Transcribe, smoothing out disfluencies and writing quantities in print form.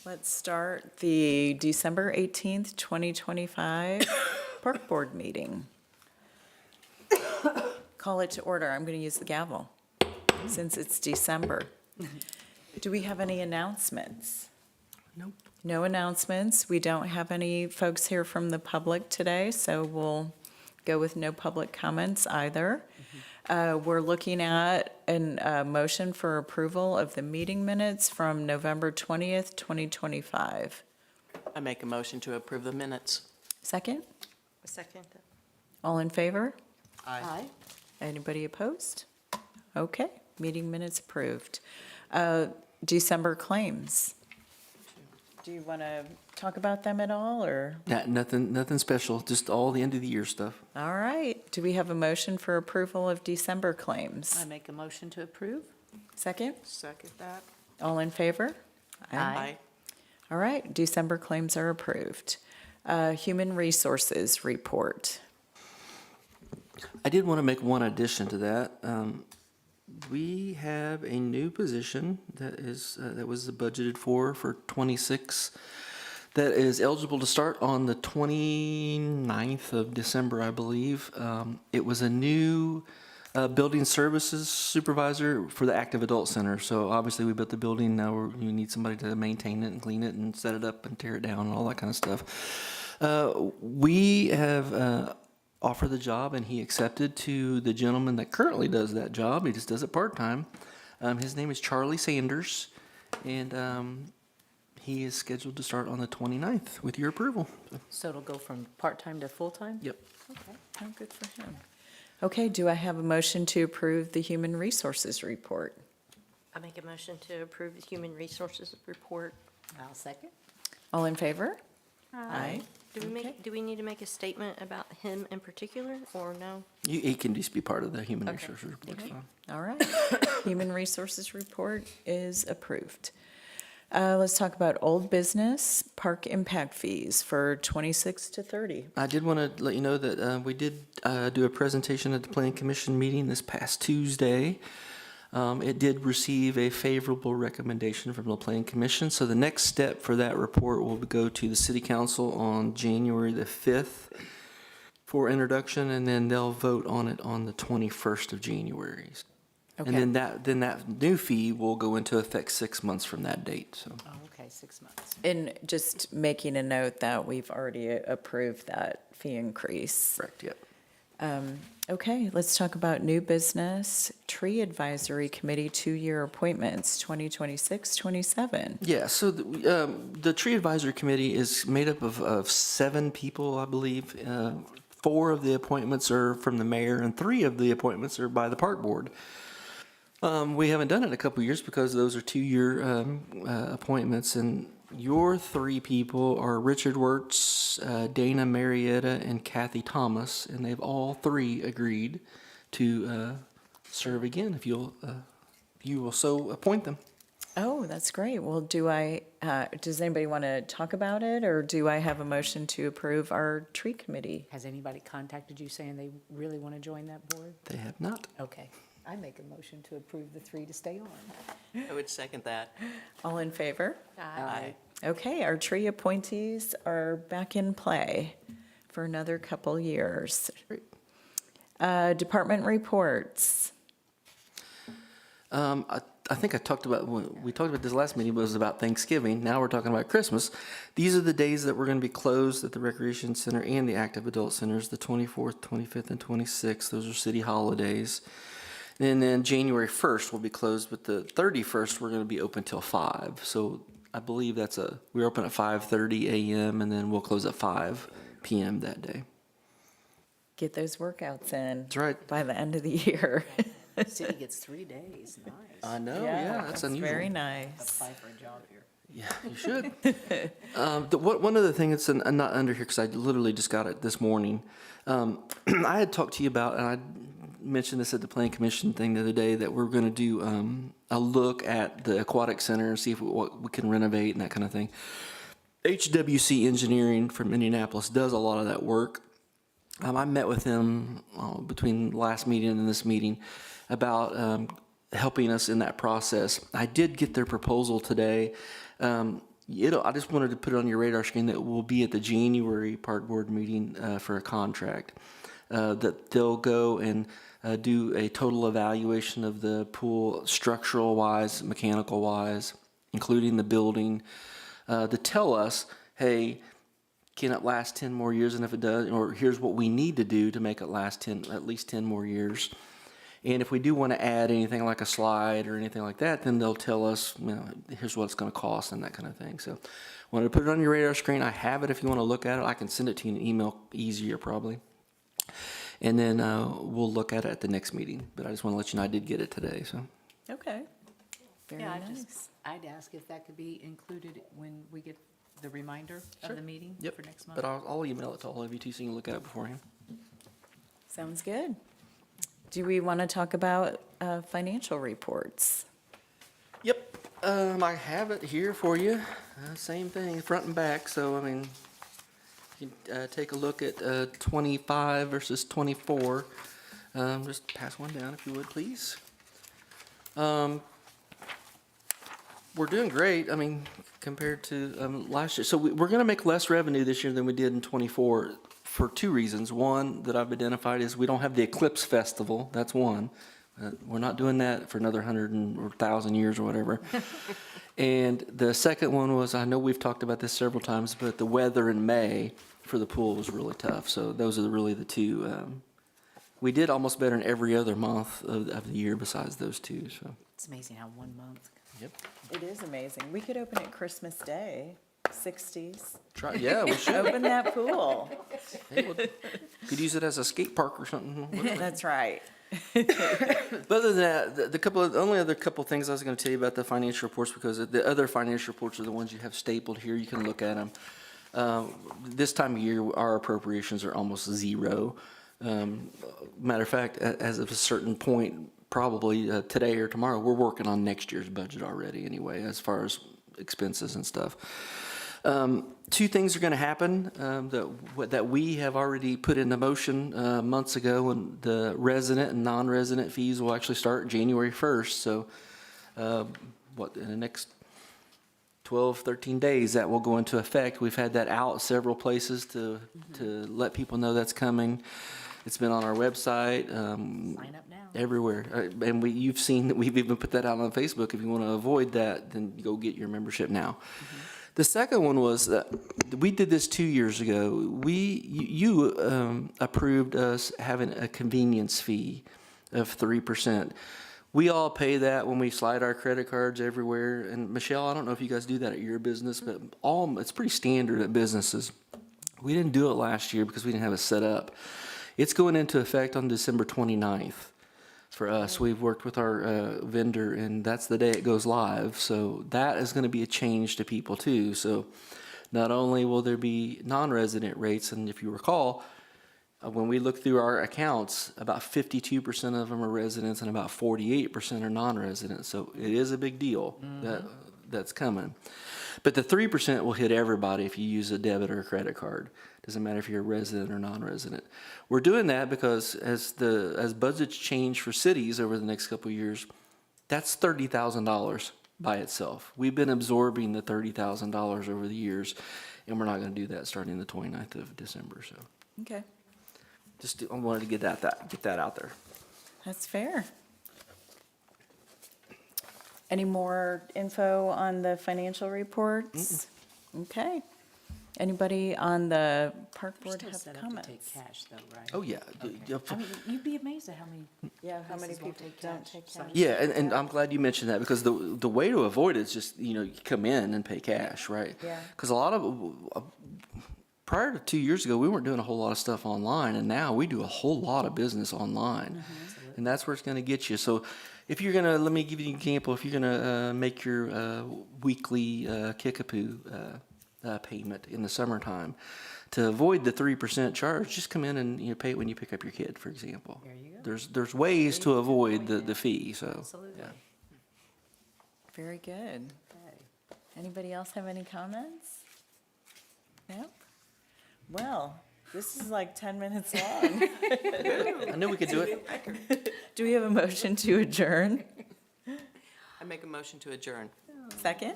Let's start the December 18th, 2025 Park Board meeting. Call it to order. I'm going to use the gavel since it's December. Do we have any announcements? Nope. No announcements. We don't have any folks here from the public today, so we'll go with no public comments either. We're looking at a motion for approval of the meeting minutes from November 20th, 2025. I make a motion to approve the minutes. Second? A second. All in favor? Aye. Anybody opposed? Okay, meeting minutes approved. December claims. Do you want to talk about them at all, or? Nothing special, just all the end of the year stuff. All right, do we have a motion for approval of December claims? I make a motion to approve. Second? Second that. All in favor? Aye. All right, December claims are approved. Human Resources Report. I did want to make one addition to that. We have a new position that was budgeted for 26, that is eligible to start on the 29th of December, I believe. It was a new building services supervisor for the Active Adult Center. So obviously we built the building, now we need somebody to maintain it and clean it and set it up and tear it down and all that kind of stuff. We have offered the job, and he accepted, to the gentleman that currently does that job. He just does it part-time. His name is Charlie Sanders, and he is scheduled to start on the 29th with your approval. So it'll go from part-time to full-time? Yep. Okay. Oh, good for him. Okay, do I have a motion to approve the Human Resources Report? I make a motion to approve the Human Resources Report. I'll second. All in favor? Aye. Okay. Do we need to make a statement about him in particular, or no? He can just be part of the human Okay. resources report. Okay. Fine. All right. Human Resources Report is approved. Let's talk about old business, park impact fees for 26 to 30. I did want to let you know that we did do a presentation at the Planning Commission meeting this past Tuesday. It did receive a favorable recommendation from the Planning Commission. So the next step for that report will go to the City Council on January the 5th for introduction, and then they'll vote on it on the 21st of January. Okay. And then that new fee will go into effect 6 months from that date. So Oh, okay, 6 months. And just making a note that we've already approved that fee increase. correct, yep. Okay, let's talk about new business, Tree Advisory Committee 2-year appointments, 2026-27. Yeah, so the Tree Advisory Committee is made up of 7 people, I believe. 4 of the appointments are from the mayor, and 3 of the appointments are by the park board. We haven't done it in a couple of years because those are 2-year appointments, and your 3 people are Richard Wirtz, Dana Marietta, and Kathy Thomas, and they've all 3 agreed to serve again if you will so appoint them. Oh, that's great. Well, does anybody want to talk about it, or do I have a motion to approve our tree committee? Has anybody contacted you saying they really want to join that board? They have not. Okay. I make a motion to approve the 3 to stay on. I would second that. All in favor? Aye. Okay, our tree appointees are back in play for another couple years. Department reports. I think I talked about, when we talked about this last meeting, but it was about Thanksgiving. Now we're talking about Christmas. These are the days that we're going to be closed at the Recreation Center and the Active Adult Centers, the 24th, 25th, and 26th. Those are city holidays. And then January 1st will be closed, but the 31st we're going to be open till 5. So I believe we're open at 5:30 a.m. and then we'll close at 5 p.m. that day. Get those workouts in. That's right. By the end of the year. City gets 3 days, nice. I know, yeah, that's unusual. Very nice. Apply for a job here. Yeah, you should. One other thing that's not under here, because I literally just got it this morning. I had talked to you about, and I mentioned this at the Planning Commission thing the other day, that we're going to do a look at the aquatic center and see if what we can renovate and that kind of thing. HWC Engineering from Indianapolis does a lot of that work. I met with them between last meeting and this meeting about helping us in that process. I did get their proposal today. I just wanted to put it on your radar screen that we'll be at the January park board meeting for a contract. That they'll go and do a total evaluation of the pool, structural wise, mechanical wise, including the building, to tell us, hey, can it last 10 more years? And if it does, or here's what we need to do to make it last at least 10 more years. And if we do want to add anything like a slide or anything like that, then they'll tell us, here's what it's going to cost and that kind of thing. So wanted to put it on your radar screen. I have it if you want to look at it. I can send it to you in an email, easier probably. And then we'll look at it at the next meeting. But I just want to let you know I did get it today. So Okay. Very Yeah, nice. I'd ask if that could be included when we get the reminder of the meeting Yep. for next month. But I'll email it to all of you too, so you can look at it beforehand. Sounds good. Do we want to talk about financial reports? Yep. I have it here for you. Same thing, front and back. So I mean, you can take a look at 25 versus 24. Just pass one down if you would, please. We're doing great. I mean, compared to last year. So we're going to make less revenue this year than we did in 24 for two reasons. One that I've identified is we don't have the Eclipse Festival. That's one. We're not doing that for another 100 or 1,000 years or whatever. And the second one was, I know we've talked about this several times, but the weather in May for the pool was really tough. So those are really the two. We did almost better in every other month of the year besides those two. So. It's amazing how 1 month. Yep. It is amazing. We could open it Christmas Day, 60s. Yeah, we should. Open that pool. Hey, could use it as a skate park or something. That's right. But other than that, the only other couple things I was going to tell you about the financial reports, because the other financial reports are the ones you have stapled here. You can look at them. This time of year, our appropriations are almost zero. Matter of fact, as of a certain point, probably today or tomorrow, we're working on next year's budget already anyway, as far as expenses and stuff. Two things are going to happen that we have already put into motion months ago, and the resident and non-resident fees will actually start January 1st. So in the next 12, 13 days, that will go into effect. We've had that out several places to let people know that's coming. It's been on our website. Sign up now. Everywhere. And you've seen that we've even put that out on Facebook. If you want to avoid that, then go get your membership now. The second one was that we did this 2 years ago. You approved us having a convenience fee of 3%. We all pay that when we slide our credit cards everywhere. And Michelle, I don't know if you guys do that at your business, but it's pretty standard at businesses. We didn't do it last year because we didn't have it set up. It's going into effect on December 29th. For us, we've worked with our vendor, and that's the day it goes live. So that is going to be a change to people too. So not only will there be non-resident rates, and if you recall, when we look through our accounts, about 52% of them are residents and about 48% are non-residents. So it is a big deal that's coming. But the 3% will hit everybody if you use a debit or a credit card. Doesn't matter if you're a resident or non-resident. We're doing that because as budgets change for cities over the next couple of years, that's $30,000 by itself. We've been absorbing the $30,000 over the years, and we're not going to do that starting the 29th of December. So Okay, I wanted to get that out there. that's fair. Any more info on the financial reports? Okay. Anybody on the park We're board still have set up to comments? take cash though, right? Oh, yeah. I mean, you'd be amazed at how many. Yeah, how many places won't people take don't cash. take Some- cash? Yeah, and I'm glad you mentioned that, because the way to avoid it is just, you come in and pay cash, right? Yeah. Because a lot of, prior to 2 years ago, we weren't doing a whole lot of stuff online, and now we do a whole lot of business online. And that's where it's going to get you. So if you're going to, let me give you an example, if you're going to make your weekly Kickapoo payment in the summertime, to avoid the 3% charge, just come in and pay it when you pick up your kid, for example. There you go. There's ways to avoid the fee, so. Absolutely. Yeah. Very good. Okay. Anybody else have any comments? Nope. Well, this is like 10 minutes long. I knew we could do it. Do we have a motion to adjourn? I make a motion to adjourn. Second?